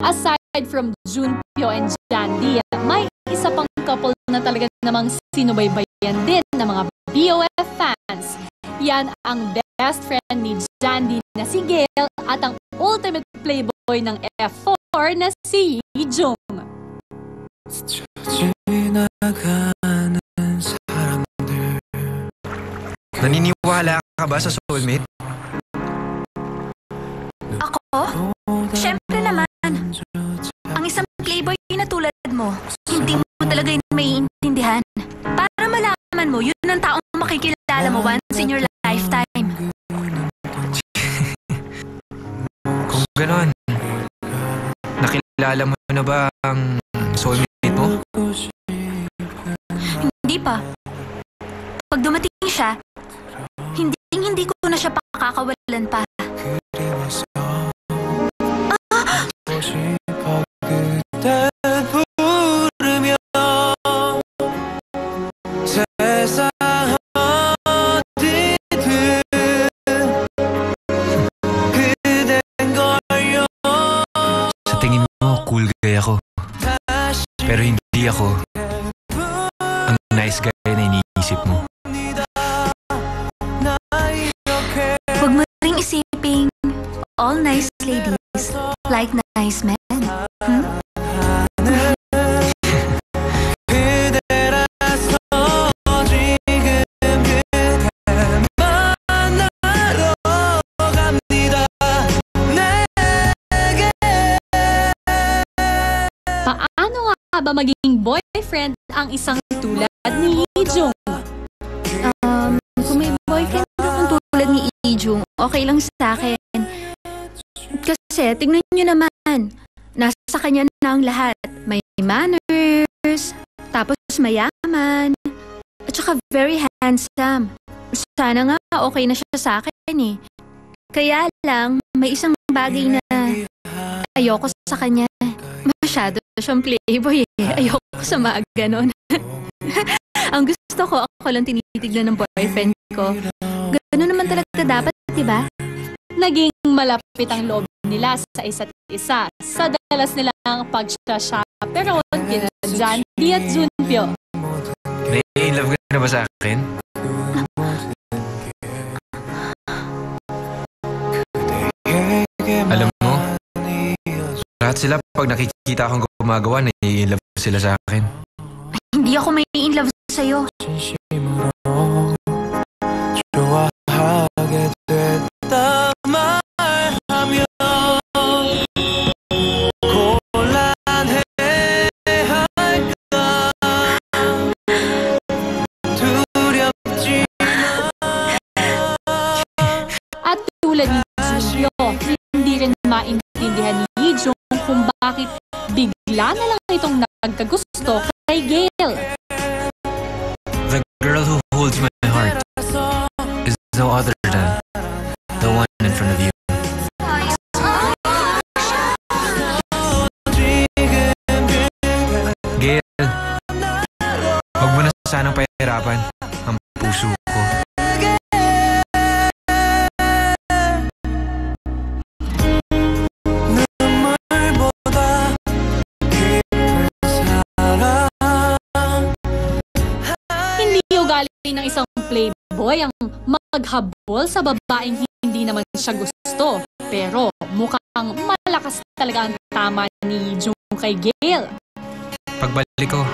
Aside from Junpyo and Jandy, may isa pang couple na talaga namang sinubaybayan din ng mga BOF fans. Yan ang best friend ni Jandy na si Gail at ang ultimate playboy ng F4 na si Heejung. Naniniwala ka ba sa soulmate? Ako? Siyempre naman. Ang isang playboy na tulad mo, hindi mo talaga yun maiintindihan. Para malaman mo, yun ang taong makikilala mo once in your lifetime. Kung ganon, nakilala mo na ba ang soulmate mo? Hindi pa. Pag dumating siya, hindi ko na siya pakakawalan pa. Sa tingin mo, cool guy ako. Pero hindi ako ang nice guy na iniisip mo. Huwag mo ring isiping all nice ladies like nice men. Paano nga ba maging boyfriend ang isang tulad ni Heejung? Kung may boyfriend akong tulad ni Heejung, okay lang sa akin. Kasi, tignan nyo naman, nasa kanya na ang lahat. May manners, tapos mayaman, at saka very handsome. Sana nga okay na siya sa akin eh. Kaya lang, may isang bagay na ayoko sa kanya. Masyado siyang playboy eh. Ayoko sa mga ganon. Ang gusto ko, ako lang tinitignan ng boyfriend ko. Gano'n naman talaga dapat, diba? Naging malapit ang loob nila sa isa't isa sa dalas nilang pag-chaperon kina Jandy at Junpyo. Nai-inlove ka na ba sa akin? Alam mo, lahat sila pag nakikita akong gumagawa, nai-inlove sila sa akin. Hindi ako may in love sa'yo. At tulad ni Junpyo, hindi rin maintindihan ni Heejung kung bakit bigla na lang itong nagkagusto kay Gail. The girl who holds my heart is no other than the one in front of you. Gail, huwag mo na sanang pahirapan ang puso ko. Hindi ugali ng isang playboy ang maghabol sa babaeng hindi naman siya gusto. Pero mukhang malakas talaga ang tama ni Jung kay Gail. Pagbalik ko,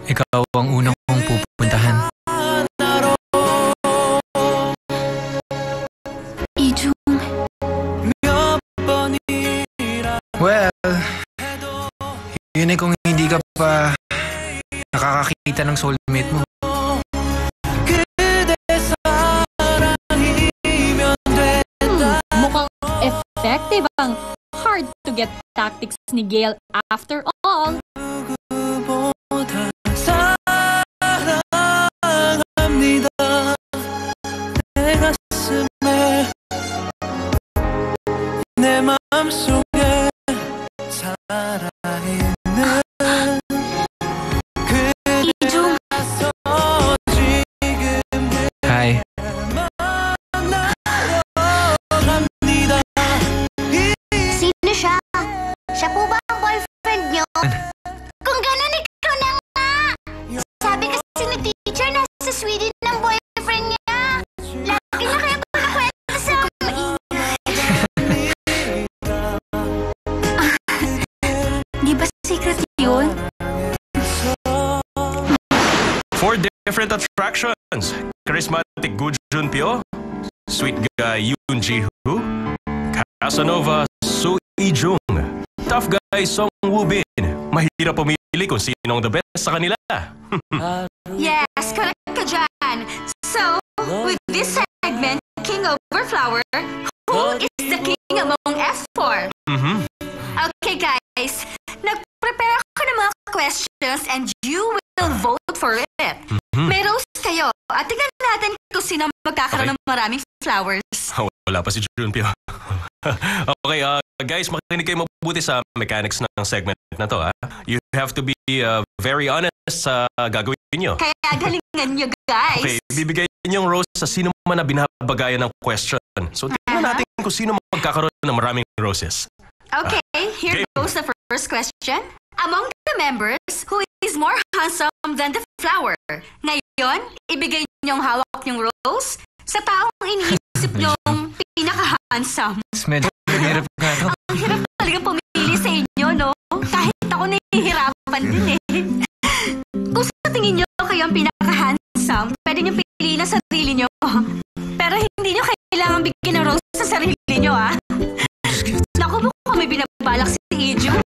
ikaw ang unang kong pupuntahan. Heejung. Well, yun ay kung hindi ka pa nakakakita ng soulmate mo. Mukhang effective ang hard to get tactics ni Gail after all. Heejung. Hi. Siya po ba ang boyfriend niyo? Kung ganun, ikaw na nga! Sabi kasi ni teacher, nasa Sweden ang boyfriend niya. Lagi na kayo pinakwento sa maingay. Di ba secret yun? 4 different attractions. Charismatic Gu Junpyo, sweet guy Yoon Ji-hoo, Casanova Soo Ijung, tough guy Song Woo-bin. Mahirap pumili kung sino ang the best sa kanila. Yes, correct ka dyan. So, with this segment, King Over Flower, who is the king among F4? Okay guys, nag-prepare ako ng mga questions and you will vote for it. May rose kayo at tingnan natin kung sino magkakaroon ng maraming flowers. Wala pa si Junpyo. Okay, guys, makinig kayo mabuti sa mechanics ng segment na to. You have to be very honest sa gagawin nyo. Kaya galingan nyo, guys. Okay, bibigay niyo yung rose sa sino man na binabagayan ng question. So, tingnan natin kung sino magkakaroon ng maraming roses. Okay, here goes the first question. Among the members, who is more handsome than the flower? Ngayon, ibigay niyong hawak niyong rose sa taong iniisip niyong pinaka-handsome. Medyo hirap nga ito. Ang hirap talagang pumili sa inyo, no? Kahit ako nahihirapan din eh. Kung sa tingin niyo kayo ang pinaka-handsome, pwede niyong piliin ang sarili niyo. Pero hindi niyo kailangan bigyan ng rose sa sarili niyo, ah. Naku, mukhang may binabalak si Iju.